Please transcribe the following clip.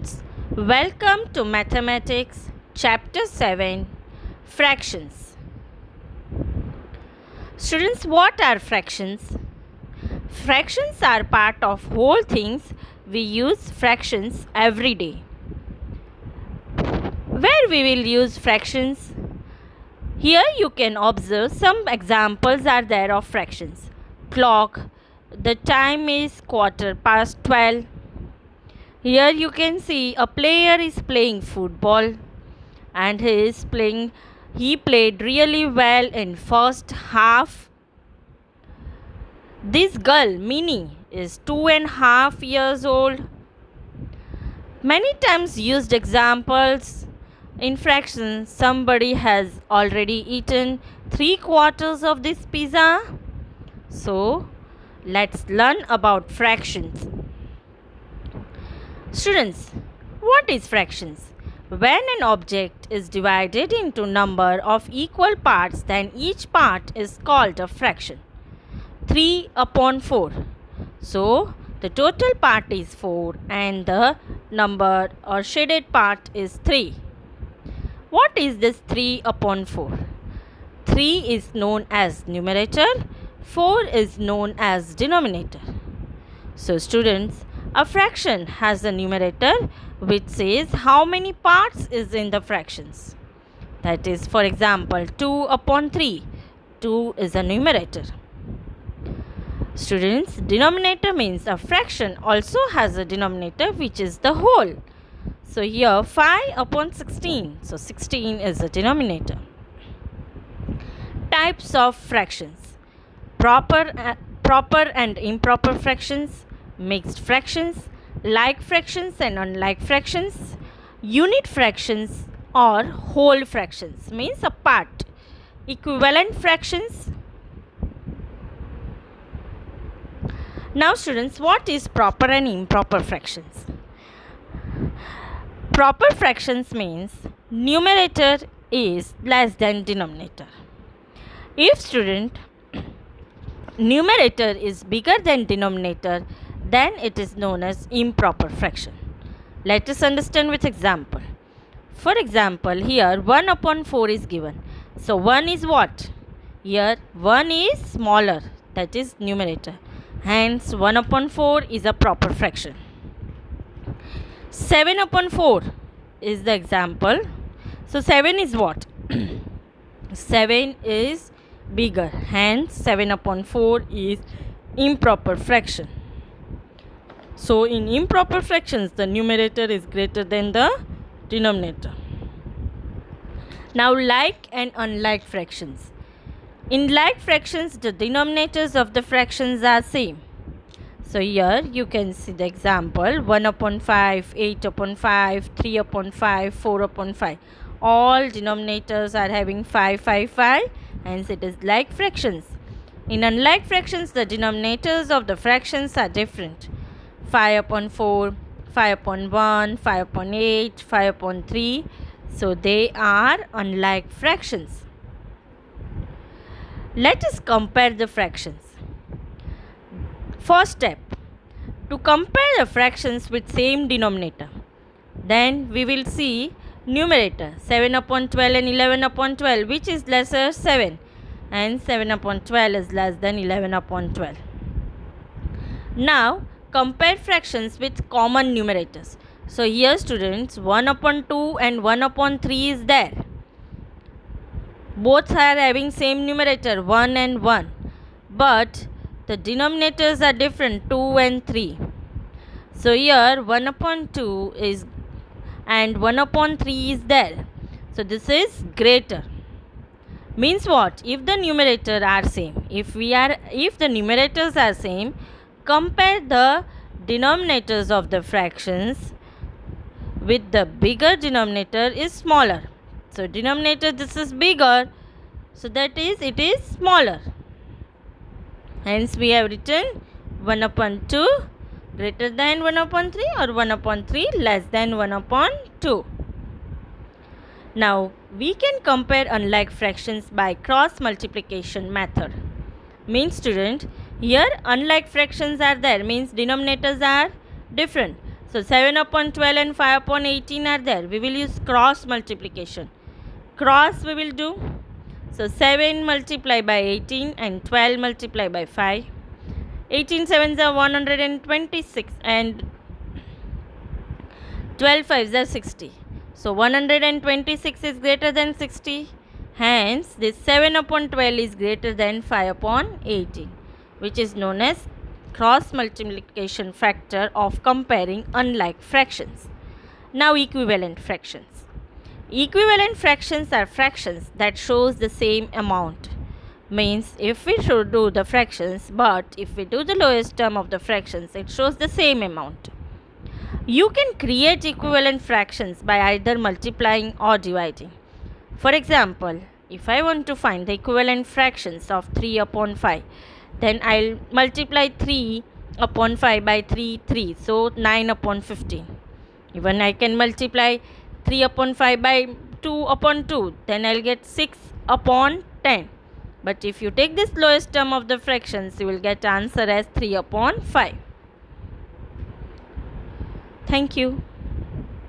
students, welcome to Mathematics Chapter 7 Fractions. Students, what are fractions? Fractions are part of whole things. We use fractions every day. Where we will use fractions? Here you can observe some examples are there of fractions. Clock, the time is 12:15. Here you can see a player is playing football and he played really well in first half. This girl Minnie is 2.5 years old. Many times used examples in fractions. Somebody has already eaten 3/4 of this pizza. So let's learn about fractions. Students, what is fractions? When an object is divided into number of equal parts, then each part is called a fraction. 3/4. So, the total part is 4 and the number or shaded part is 3. What is this 3/4? 3 is known as numerator, 4 is known as denominator. So, students, a fraction has a numerator which says how many parts is in the fractions. That is, for example, 2/3. 2 is a numerator. Students, denominator means a fraction also has a denominator which is the whole. So here 5/16. So 16 is the denominator. Types of fractions. Proper and improper fractions, mixed fractions, like fractions and unlike fractions, unit fractions or whole fractions means a part, equivalent fractions. Now students, what is proper and improper fractions? Proper fractions means numerator is less than denominator. If student, numerator is bigger than denominator, then it is known as improper fraction. Let us understand with example. For example, here 1/4 is given. So 1 is what? Here 1 is smaller, that is numerator. Hence 1/4 is a proper fraction. 7/4 is the example. So 7 is what? 7 is bigger. Hence 7/4 is improper fraction. So in improper fractions, the numerator is greater than the denominator. Now like and unlike fractions. In like fractions, the denominators of the fractions are same. So here you can see the example 1/5, 8/5, 3/5, 4/5. All denominators are having 5, 5, 5. Hence it is like fractions. In unlike fractions, the denominators of the fractions are different. 5/4, 5/1, 5/8, 5/3. So they are unlike fractions. Let us compare the fractions. First step, to compare the fractions with same denominator. Then we will see numerator 7/12 and 11/12, which is lesser 7, and 7/12 is less than 11/12. Now compare fractions with common numerators. So here students, 1/2 and 1/3 is there. Both are having same numerator 1 and 1, but the denominators are different 2 and 3. So here 1/2 is and 1/3 is there. So this is greater. Means what? If the numerator are same, if the numerators are same, compare the denominators of the fractions with the bigger denominator is smaller. So denominator, this is bigger, so that is it is smaller. Hence we have written 1/2 greater than 1/3 or 1/3 less than 1/2. Now we can compare unlike fractions by cross multiplication method. Means student, here unlike fractions are there, means denominators are different. So 7 upon 12 and 5 upon 18 are there. We will use cross multiplication. Cross we will do. So 7 multiplied by 18 and 12 multiplied by 5. 18 sevens are 126 and 12 fives are 60. So 126 is greater than 60. Hence, this 7 upon 12 is greater than 5 upon 18, which is known as cross multiplication factor of comparing unlike fractions. Now, equivalent fractions. Equivalent fractions are fractions that shows the same amount. Means if we should do the fractions, but if we do the lowest term of the fractions, it shows the same amount. You can create equivalent fractions by either multiplying or dividing. For example, if I want to find the equivalent fractions of 3 upon 5, then I'll multiply 3 upon 5 by 3, so 9 upon 15. Even I can multiply 3 upon 5 by 2 upon 2, then I'll get 6 upon 10. But if you take this lowest term of the fractions, you will get answer as 3 upon 5. Thank you.